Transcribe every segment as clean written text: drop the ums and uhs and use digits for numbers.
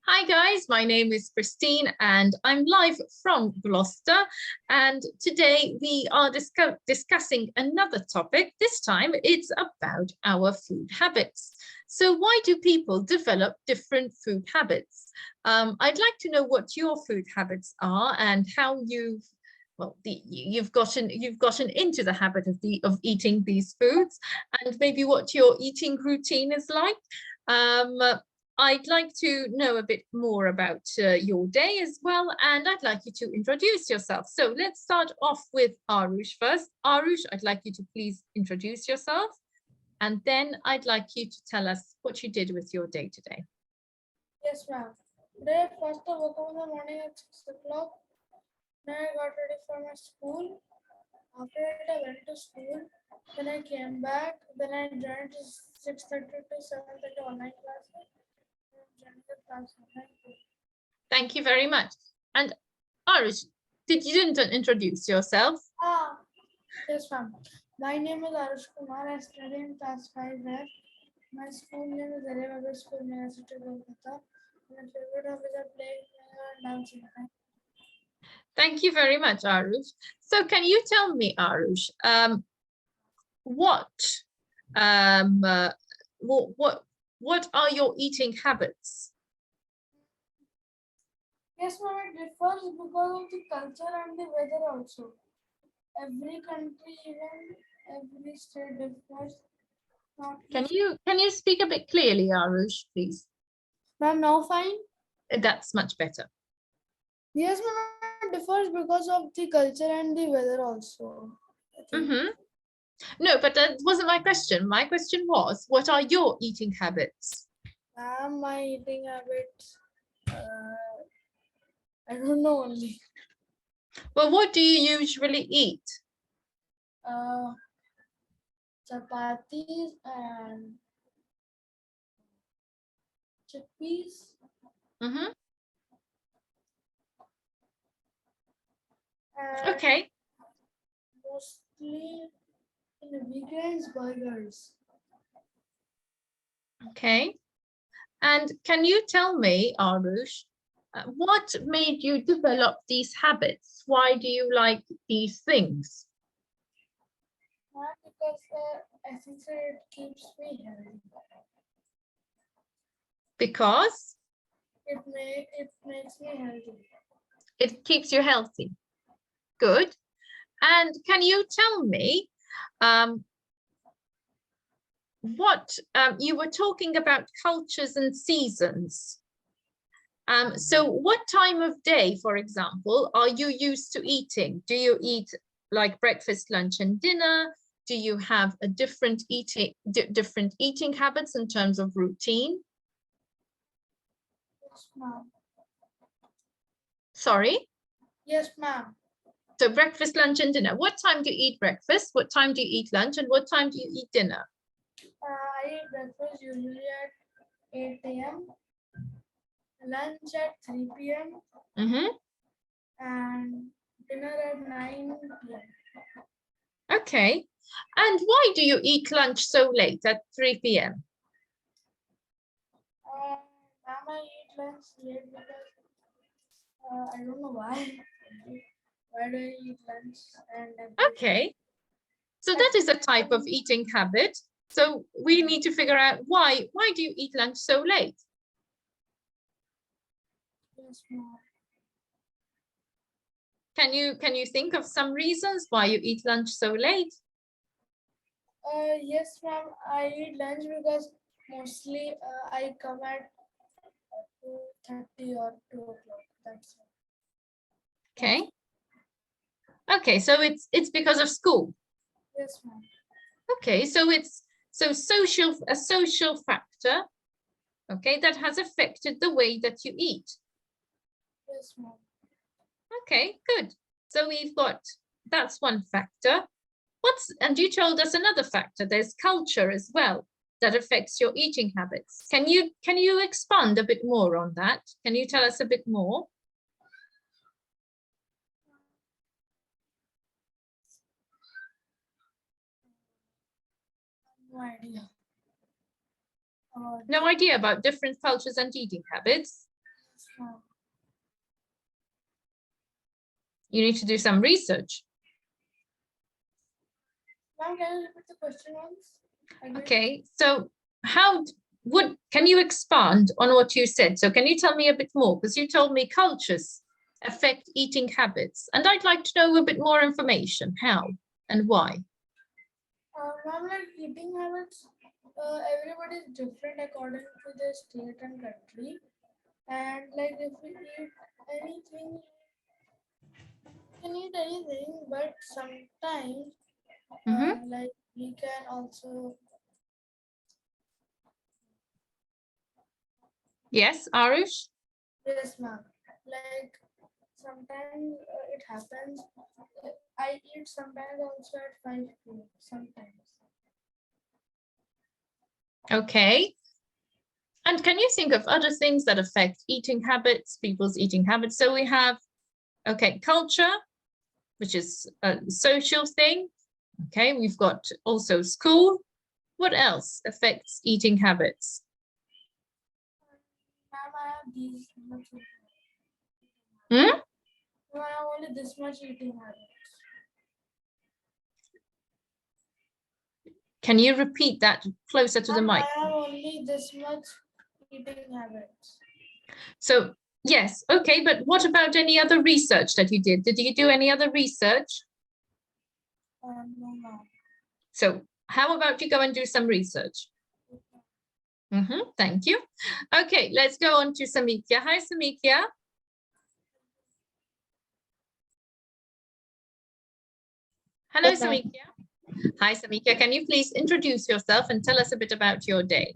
Hi guys, my name is Christine and I'm live from Gloucester, and today we are discussing another topic. This time it's about our food habits. So why do people develop different food habits? I'd like to know what your food habits are and how you've gotten into the habit of eating these foods, and maybe what your eating routine is like. I'd like to know a bit more about your day as well, and I'd like you to introduce yourself. So let's start off with Arush first. Arush, I'd like you to please introduce yourself, and then I'd like you to tell us what you did with your day today. Yes, ma'am. Today, first I woke up in the morning at 6 o'clock. Then I got ready for my school. After that, I went to school. Then I came back. Then I joined 6:30 to 7:30 online classes. Thank you very much. And Arush, you didn't introduce yourself? Yes, ma'am. My name is Arush Kumar. I study in class 5F. My school name is LWT School, University of Kolkata. My favorite hobbies are playing and dancing. Thank you very much, Arush. So can you tell me, Arush, what are your eating habits? Yes, ma'am, it differs because of the culture and the weather also. Every country, even every state differs. Can you speak a bit clearly, Arush, please? Ma'am, now fine? That's much better. Yes, ma'am, it differs because of the culture and the weather also. No, but that wasn't my question. My question was, what are your eating habits? My eating habits, I don't know only. Well, what do you usually eat? Chapatis and chickpeas. Okay. Mostly in the weekends, burgers. Okay. And can you tell me, Arush, what made you develop these habits? Why do you like these things? Because I think that it keeps me healthy. Because? It makes me healthy. It keeps you healthy. Good. And can you tell me what you were talking about cultures and seasons? So what time of day, for example, are you used to eating? Do you eat like breakfast, lunch, and dinner? Do you have a different eating habits in terms of routine? Yes, ma'am. Sorry? Yes, ma'am. So breakfast, lunch, and dinner. What time do you eat breakfast? What time do you eat lunch? And what time do you eat dinner? I eat breakfast usually at 8 a.m. Lunch at 3 p.m. And dinner at 9 p.m. Okay. And why do you eat lunch so late at 3 p.m.? Ma'am, I eat lunch late because I don't know why. Why do I eat lunch? Okay. So that is a type of eating habit. So we need to figure out why do you eat lunch so late? Yes, ma'am. Can you think of some reasons why you eat lunch so late? Yes, ma'am. I eat lunch because mostly I come at 2:30 or 2 o'clock. That's it. Okay. Okay, so it's because of school. Yes, ma'am. Okay, so it's a social factor, okay, that has affected the way that you eat. Yes, ma'am. Okay, good. So we've got, that's one factor. And you told us another factor, there's culture as well that affects your eating habits. Can you expand a bit more on that? Can you tell us a bit more? No idea. No idea about different cultures and eating habits? Yes, ma'am. You need to do some research. Ma'am, can you repeat the question once? Okay, so can you expand on what you said? So can you tell me a bit more? Because you told me cultures affect eating habits, and I'd like to know a bit more information. How and why? Ma'am, like eating habits, everybody is different according to their state and country. And like if we eat anything, we can eat anything, but sometimes like we can also. Yes, Arush? Yes, ma'am. Like sometimes it happens. I eat sometimes also at 5 p.m. Sometimes. Okay. And can you think of other things that affect eating habits, people's eating habits? So we have, okay, culture, which is a social thing. Okay, we've got also school. What else affects eating habits? Ma'am, I have these much. Hmm? I have only this much eating habits. Can you repeat that closer to the mic? I have only this much eating habits. So yes, okay, but what about any other research that you did? Did you do any other research? No, ma'am. So how about you go and do some research? Thank you. Okay, let's go on to Samikya. Hi, Samikya. Hello, Yes, ma'am. Samikya. Hi, Samikya. Can you please introduce yourself and tell us a bit about your day?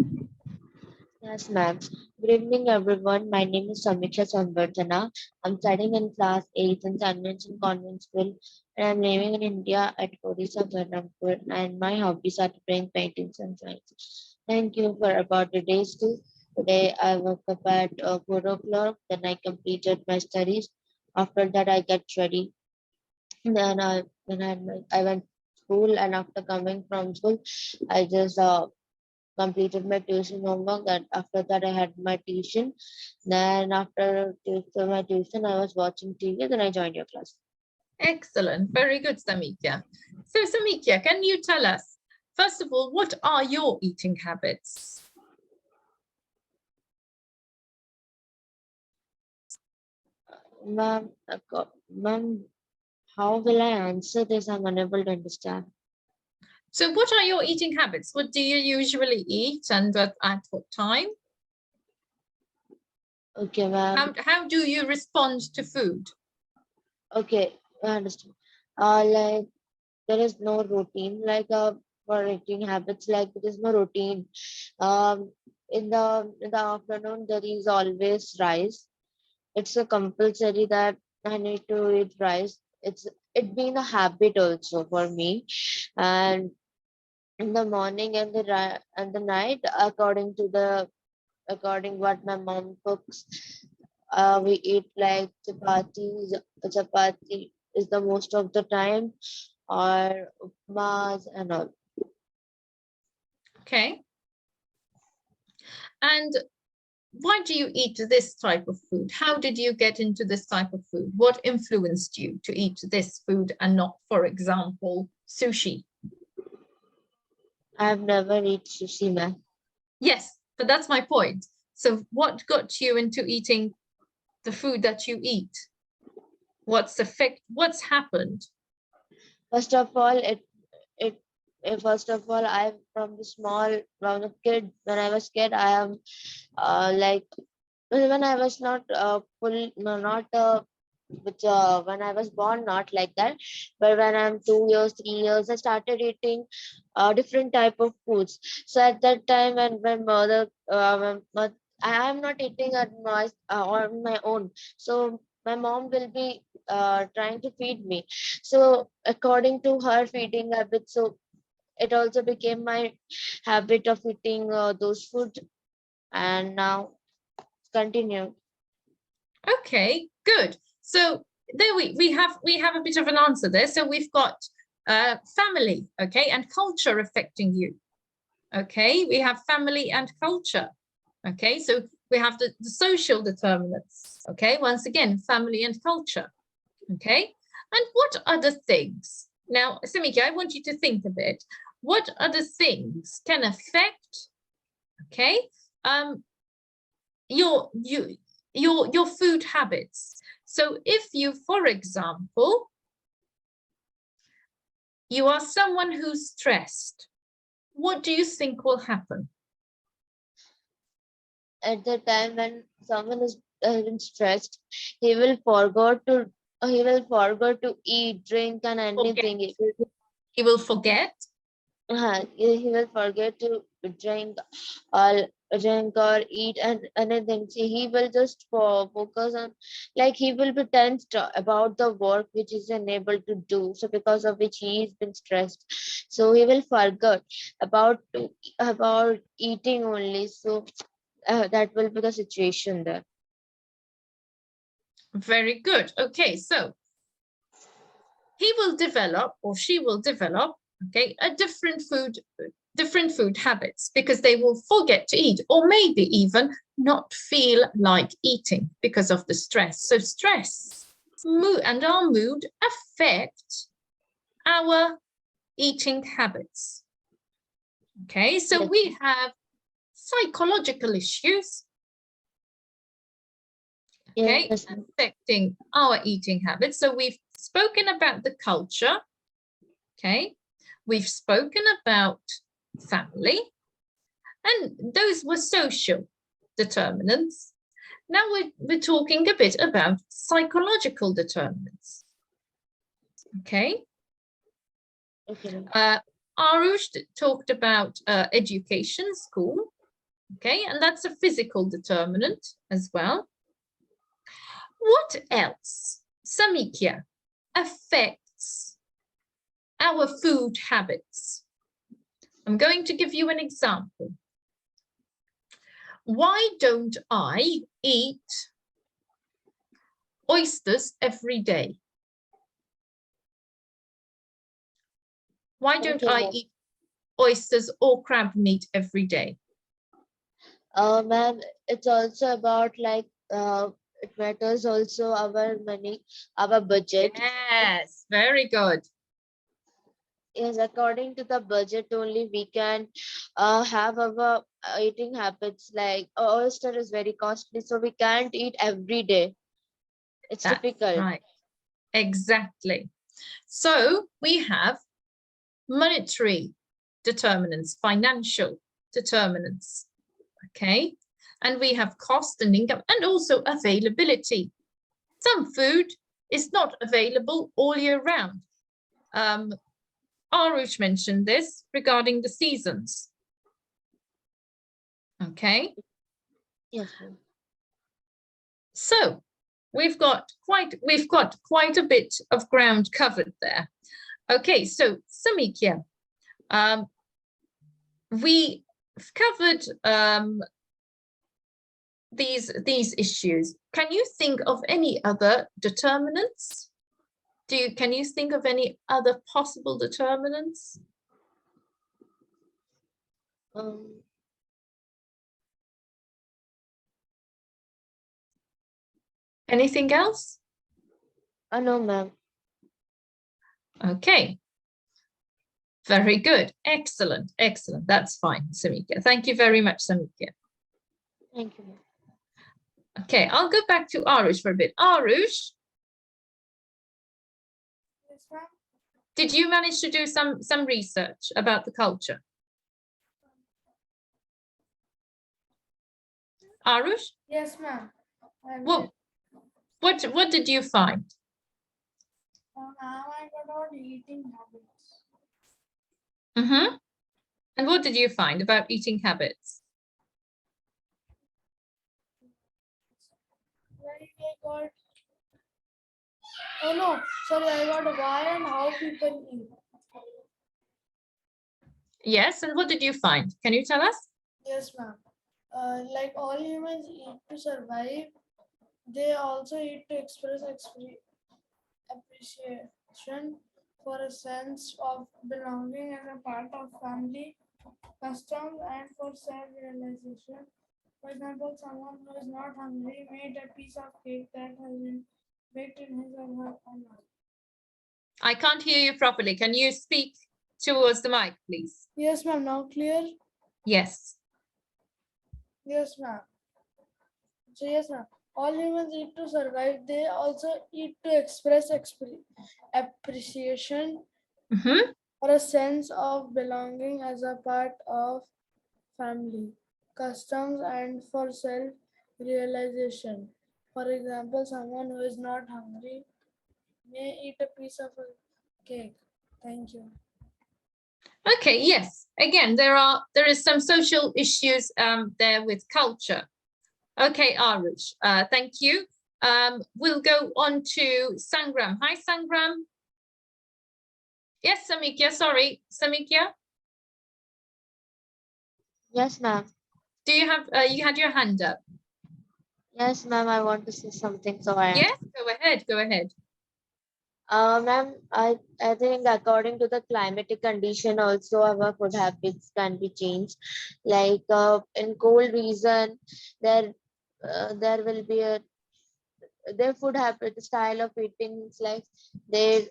Yes, ma'am. Good evening, everyone. My name is Samiksha Samvartana. I'm studying in class 8 in St. Vincent Convent School, and I'm living in India at Odisha, Bernampur, and my hobbies are playing paintings and science. Thank you for about the day school. Today, I woke up at 4 o'clock, then I completed my studies. After that, I get ready. Then I went to school, and after coming from school, I just completed my tuition homework, and after that I had my tuition. Then after my tuition I was watching TV, then I joined your class. Excellent. Very good, Samikya. So Samikya, can you tell us, first of all, what are your eating habits? Ma'am, ma'am, how will I answer this? I'm unable to understand. So what are your eating habits? What do you usually eat and at what time? Okay, ma'am. How do you respond to food? Okay, I understand. Like there is no routine for eating habits. Like there is no routine. Um, in the afternoon there is always rice. It's a compulsory that I need to eat rice. It's been a habit also for me, and in the morning and the night, according what my mom cooks, we eat like chapatis. Chapati is the most of the time, or upmas and all. Okay. And why do you eat this type of food? How did you get into this type of food? What influenced you to eat this food and not, for example, sushi? I've never eat sushi, man. Yes, but that's my point. So what got you into eating the food that you eat? What's happened? First of all, it first of all, I'm from a kid. When I was kid, I am like when I was not full, no, not which when I was born, not like that. But when I'm 2 years, 3 years, I started eating different type of foods. So at that time, when my mother, I am not eating on my own. So my mom will be trying to feed me. So according to her feeding habits, so it also became my habit of eating those food, and now continue. Okay, good. So there we have a bit of an answer there. So we've got family, okay, and culture affecting you. Okay, we have family and culture. Okay, so We have the social determinants, okay? Once again, family and culture, okay? And what other things? Now, Samika, I want you to think a bit. What other things can affect, okay, your food habits? So if you, for example, you are someone who's stressed, what do you think will happen? At the time when someone is stressed, he will forget to eat, drink, and anything. He will forget. He will forget to or or eat and anything. See, he will just focus on, like, he will be tensed about the work which is unable to do. So because of which he has been stressed. So he will forget about eating only. So that will be the situation there. Very good. Okay, so he will develop, or she will develop, okay, a different food habits, because they will forget to eat, or maybe even not feel like eating because of the stress. So stress, mood, and our mood affect our eating habits. Okay, so Yes. we have psychological issues, okay, Yes. affecting our eating habits. So we've spoken about the culture, okay, we've spoken about family, and those were social determinants. Now we're talking a bit about psychological determinants, okay. Okay. Arush talked about education, school, okay, and that's a physical determinant as well. What else, Samikya, affects our food habits? I'm going to give you an example. Why don't I eat oysters every day? Why don't I eat oysters or crab meat every day? Ma'am, it's also about, like, it matters also our money, our budget. Yes, very good. Yes, according to the budget only we can have our eating habits. Like oyster is very costly, so we can't eat every day. It's That's difficult. right. Exactly. So we have monetary determinants, financial determinants, okay? And we have cost and income, and also availability. Some food is not available all year round. Arush mentioned this regarding the seasons. Okay. Yes, ma'am. So we've got quite a bit of ground covered there. Okay, so Samikya, we've covered these issues. Can you think of any other determinants? Can you think of any other possible determinants? Anything else? No, ma'am. Okay. Very good. Excellent. Excellent. That's fine, Samika. Thank you very much, Samika. Thank you, ma'am. Okay, I'll go back to Arush for a bit. Arush, Yes, ma'am. did you manage to do some research about the culture? Arush? Yes, ma'am. What did you find? Now I got about eating habits. Mm-hmm. And what did you find about eating habits? Like I got. Oh no, sorry, I got why and how people eat. Yes, and what did you find? Can you tell us? Yes, ma'am. Like all humans eat to survive, they also eat to express appreciation for a sense of belonging as a part of family customs and for self-realization. For example, someone who is not hungry may eat a piece of cake that has been baked in his or her honor. I can't hear you properly. Can you speak towards the mic, please? Yes, ma'am. Now clear? Yes. Yes, ma'am. So yes, ma'am. All humans eat to survive. They also eat to express appreciation Mm-hmm. or a sense of belonging as a part of family, customs, and for self-realization. For example, someone who is not hungry may eat a piece of a cake. Thank you. Okay, yes. Again, there is some social issues there with culture. Okay, Arush, thank you. We'll go on to Sangram. Hi, Sangram. Yes, Samikya, sorry. Samikya, Yes, ma'am. do you have, you had your hand up? Yes, ma'am. I want to say something. So I am. Yes, go ahead, go ahead. Ma'am, I think according to the climatic condition, also our food habits can be changed. Like in cold region, there will be a their food habit style of eating is like their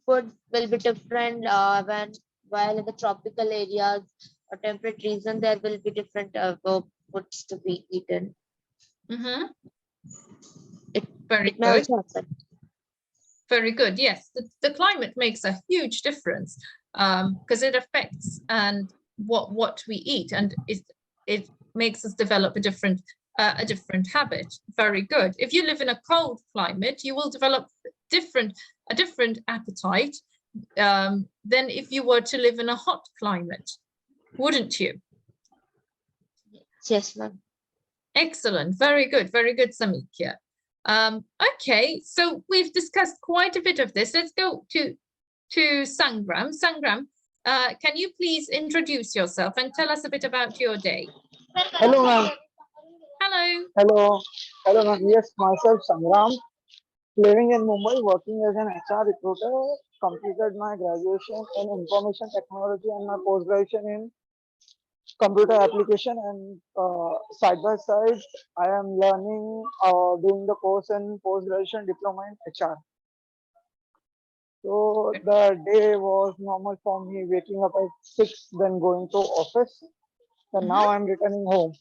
food will be different when while in the tropical areas or temperate region there will be different foods to be eaten. Mm-hmm. It, Very it may good. also happen. Very good. Yes, the climate makes a huge difference because it affects and what we eat, and it makes us develop a different habit. Very good. If you live in a cold climate, you will develop a different appetite than if you were to live in a hot climate, wouldn't you? Yes, ma'am. Excellent. Very good, Samikya. Okay, so we've discussed quite a bit of this. Let's go to Sangram. Sangram, can you please introduce yourself and tell us a bit about your day? Hello, ma'am. Hello. Hello. Hello, ma'am. Yes, myself, Sangram, living in Mumbai, working as an HR recruiter, completed my graduation in information technology and my post-graduation in computer application, and side by side, I am learning, doing the course in post-graduation diploma in HR. So the day was normal for me, waking up at 6, then going to office. And now I'm returning home.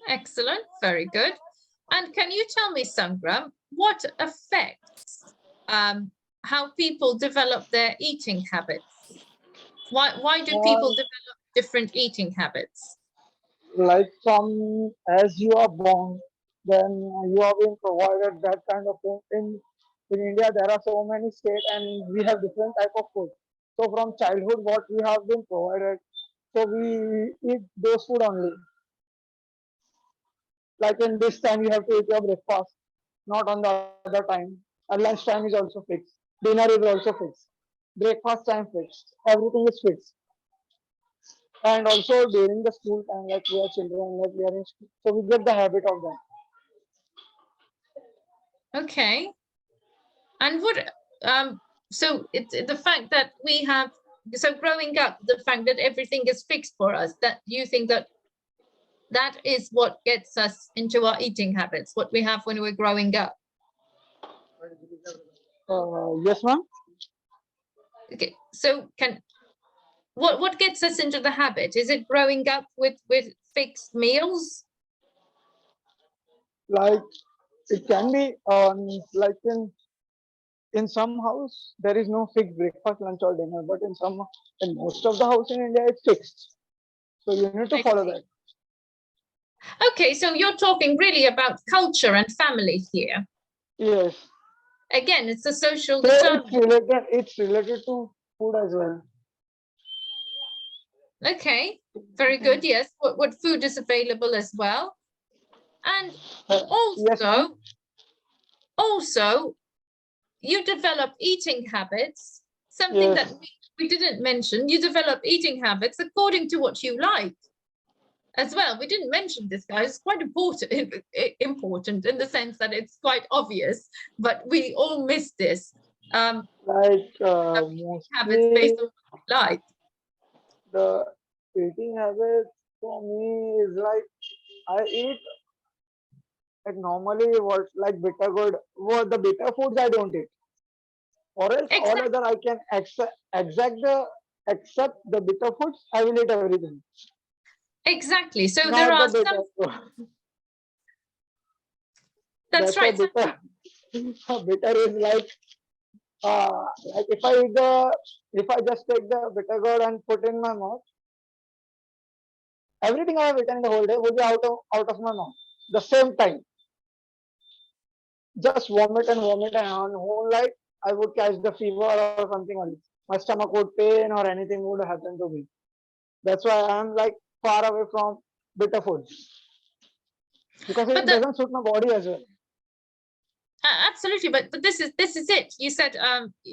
Excellent. Very good. And can you tell me, Sangram, what affects how people develop their eating habits? Why do people develop different eating habits? Like from as you are born, then you have been provided that kind of thing. In India, there are so many states, and we have different type of food. So from childhood, what we have been provided, so we eat those food only. Like in this time, you have to eat your breakfast, not on the other time. And lunch time is also fixed. Dinner is also fixed. Breakfast time fixed. Everything is fixed. And also during the school time, like we are children, like we are in school, so we get the habit of that. Okay. And what so it's the fact that we have, so growing up, the fact that everything is fixed for us, that you think that that is what gets us into our eating habits, what we have when we're growing up. Yes, ma'am. Okay, so what gets us into the habit? Is it growing up with fixed meals? Like it can be like in some house there is no fixed breakfast, lunch, or dinner, but in most of the house in India it's fixed. So you need to I follow see. that. Okay, so you're talking really about culture and family here. Yes. Again, it's a social So determinant. it's related to food as well. Okay, very good. Yes, what food is available as well. And Yes, ma'am. also you develop eating habits, something that Yes. we didn't mention. You develop eating habits according to what you like as well. We didn't mention this, guys. It's quite important in the sense that it's quite obvious, but we all miss this. Like Habits based mostly on what we like. the eating habits For me is like I eat like normally what like bitter good. What the bitter foods I don't eat. Or else all Exactly. other I can accept the bitter foods. I will eat everything. Exactly. So there Not the are bitter. some, that's That's why right. So, bitter. Bitter is like if I just take the bitter gourd and put in my mouth, everything I have eaten the whole day will be out of my mouth. The same time, just vomit and on whole like I would catch the fever or something else. My stomach would pain or anything would happen to me. That's why I am like far away from bitter foods because but it the, doesn't suit my body as well. absolutely, but this is it. You said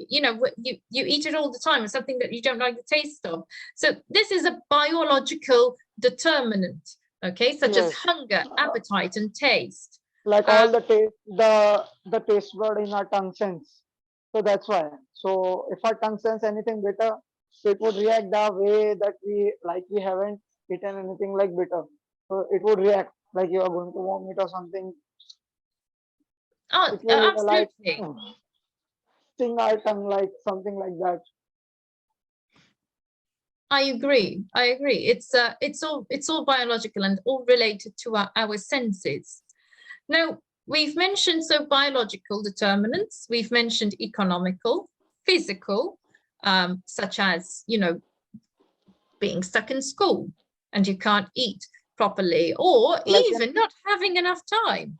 you eat it all the time. It's something that you don't like the taste of. So this is a biological determinant, okay, such as Yes, hunger, appetite, and taste. like Um, all the taste bud in our tongue sense. So that's why. So if our tongue sense anything bitter, it would react the way that we haven't eaten anything like bitter. So it would react like you are going to vomit or something. oh, It will like absolutely. sting our tongue like something like that. I agree. I agree. It's all biological and all related to our senses. Now, we've mentioned so biological determinants, we've mentioned economical, physical, such as, being stuck in school and you can't eat properly, or Like in even not having enough time.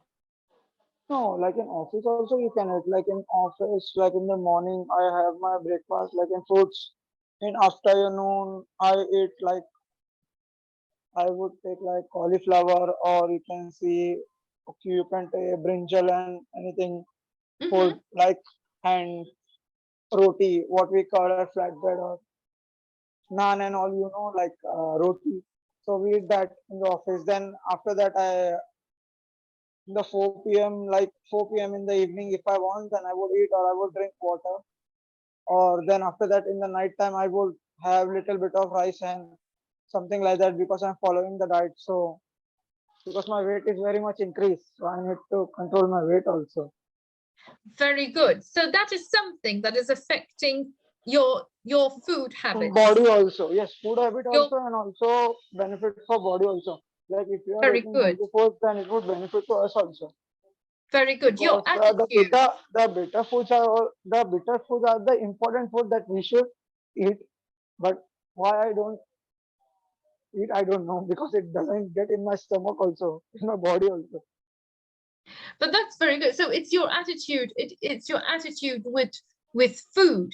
no, like in office also you can eat. Like in office, like in the morning I have my breakfast like in fruits. In afternoon I eat like I would take like cauliflower or you can see okay, you can take brinjal and anything food Mhm. like and roti, what we call a flatbread or naan and all, like roti. So we eat that in the office. Then after that, in the 4 p.m. like 4 p.m. in the evening, if I want, then I would eat or I would drink water. Or then after that, in the night time, I would have little bit of rice and something like that because I'm following the diet. So because my weight is very much increased, so I need to control my weight also. Very good. So that is something that is affecting your food habits. Body also, yes, food habit Your also, and also benefit for body also. Like if you are very eating good. healthy food, then it would benefit to us also. Very good. Your Because attitude. the bitter foods are the important food that we should eat. But why I don't eat, I don't know because it doesn't get in my stomach also, in my body also. But that's very good. So it's your attitude. It's your attitude with food.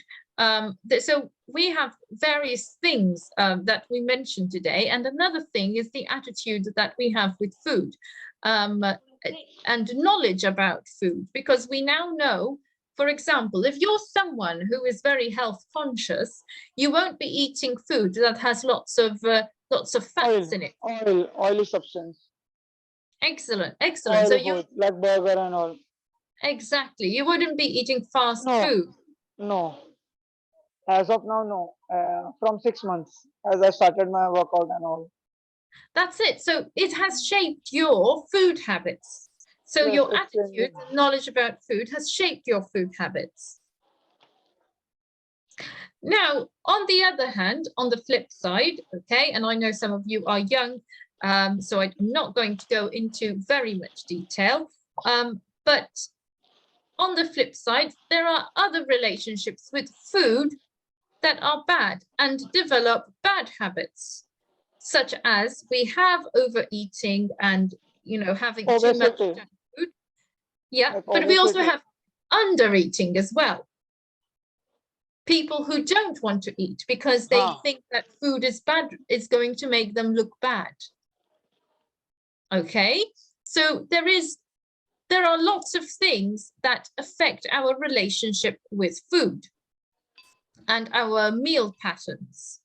So we have various things that we mentioned today, and another thing is the attitude that we have with food, um, and knowledge about food, because we now know. For example, if you're someone who is very health conscious, you won't be eating food that has lots of fats in it. Oily substance, Excellent, excellent. So oily you food like burger and all. exactly, you wouldn't be eating fast No, food. no. As of now, no. From 6 months, as I started my workout and all. That's it. So it has shaped your food habits. So Yes, your it's changing. attitude and knowledge about food has shaped your food habits. Now, on the other hand, on the flip side, okay, and I know some of you are young, so I'm not going to go into very much detail, but on the flip side, there are other relationships with food that are bad and develop bad habits, such as we have overeating and having too much Obesity, junk food. Yeah, like but we also obesity. have undereating as well. People who don't want to eat because they Huh. think that food is bad, is going to make them look bad. Okay, so there are lots of things that affect our relationship with food and our meal patterns.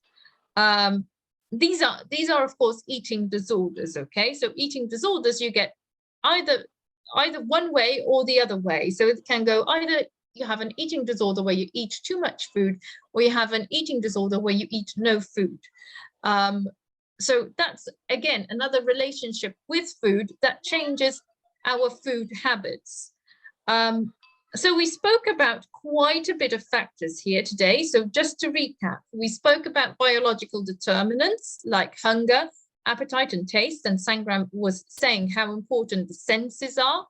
These are of course eating disorders. Okay, so eating disorders, you get either one way or the other way. So it can go either you have an eating disorder where you eat too much food, or you have an eating disorder where you eat no food. So that's, again, another relationship with food that changes our food habits. So we spoke about quite a bit of factors here today. So just to recap, we spoke about biological determinants like hunger, appetite and taste, and Sangram was saying how important the senses are.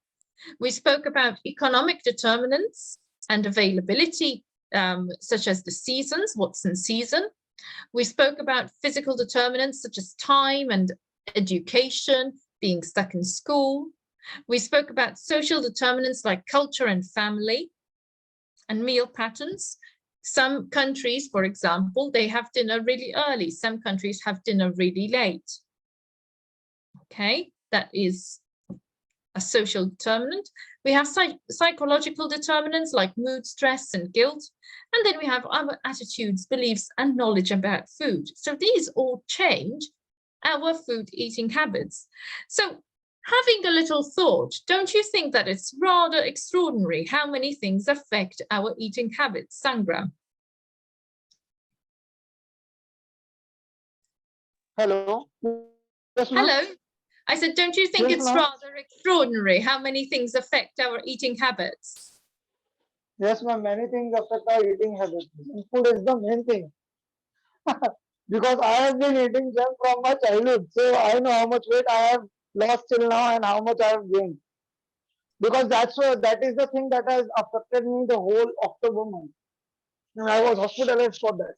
We spoke about economic determinants and availability, such as the seasons, what's in season. We spoke about physical determinants such as time and education, being stuck in school. We spoke about social determinants like culture and family and meal patterns. Some countries, for example, they have dinner really early. Some countries have dinner really late. Okay, that is a social determinant. We have psychological determinants like mood, stress, and guilt. And then we have our attitudes, beliefs, and knowledge about food. So these all change our food eating habits. So having a little thought, don't you think that it's rather extraordinary how many things affect our eating habits, Sangram? Hello. Yes, ma'am. Hello. I said, don't you think Yes, it's ma'am. rather extraordinary how many things affect our eating habits? Yes, ma'am. Many things affect our eating habits. Food is the main thing. Because I have been eating junk from my childhood, so I know how much weight I have lost till now and how much I have gained. Because that is the thing that has affected me the whole October month. And I was hospitalized for that.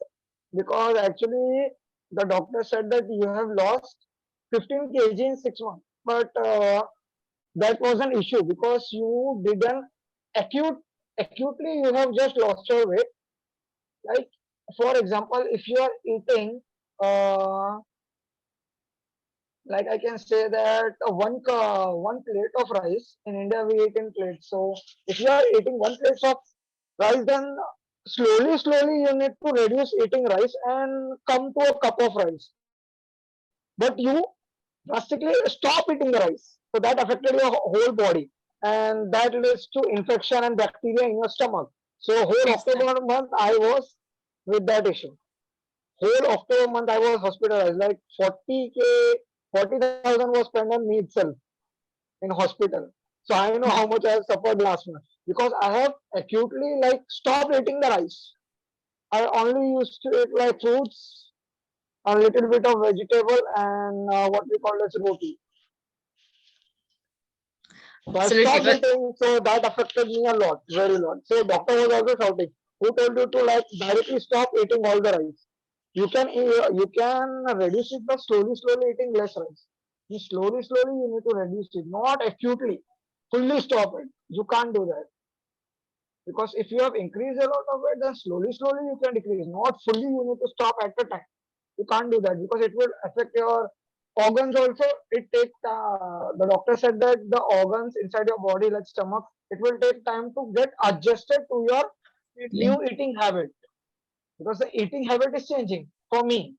Because actually the doctor said that you have lost 15 kg in 6 months. But that was an issue because you didn't acutely you have just lost your weight. Like for example, if you are eating uh, like I can say that one plate of rice in India we eat in plates. So if you are eating one plate of rice, then slowly you need to reduce eating rice and come to a cup of rice. But you drastically stop eating the rice. So that affected your whole body, and that leads to infection and bacteria in your stomach. So whole Exactly. October month I was with that issue. Whole October month I was hospitalized. Like 40K, 40,000 was spent on me itself in hospital. So I know how much I have suffered last month because I have acutely like stopped eating the rice. I only used to eat like fruits, a little bit of vegetable, and what we call as roti. So I Absolutely, stopped but eating, so that affected me a lot, very lot. So doctor was also shouting, who told you to like directly stop eating all the rice? You can reduce it by slowly eating less rice. Slowly you need to reduce it, not acutely, fully stop it. You can't do that because if you have increased a lot of it, then slowly you can decrease. Not fully, you need to stop at a time. You can't do that because it will affect your organs also. The doctor said that the organs inside your body, like stomach, it will take time to get adjusted to your new eating habit because the eating habit is changing for me.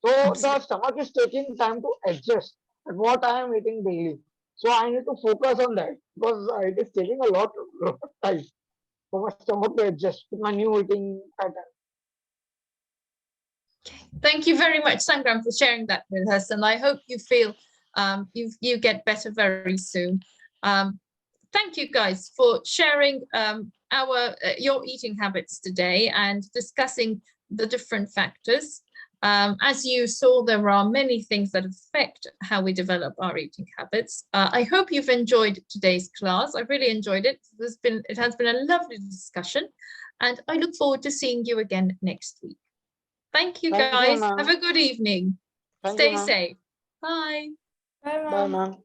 So the absolutely. stomach is taking time to adjust at what I am eating daily. So I need to focus on that because it is taking a lot of time for my stomach to adjust to my new eating pattern. Thank you very much, Sangram, for sharing that with us. And I hope you feel you get better very soon. Thank you guys for sharing your eating habits today and discussing the different factors. As you saw, there are many things that affect how we develop our eating habits. I hope you've enjoyed today's class. I really enjoyed it. It has been a lovely discussion, and I look forward to seeing you again next week. Thank you, Thank you, guys. ma'am. Have a good evening. Thank you, Stay ma'am. safe. Bye. Bye, Bye, ma'am. ma'am.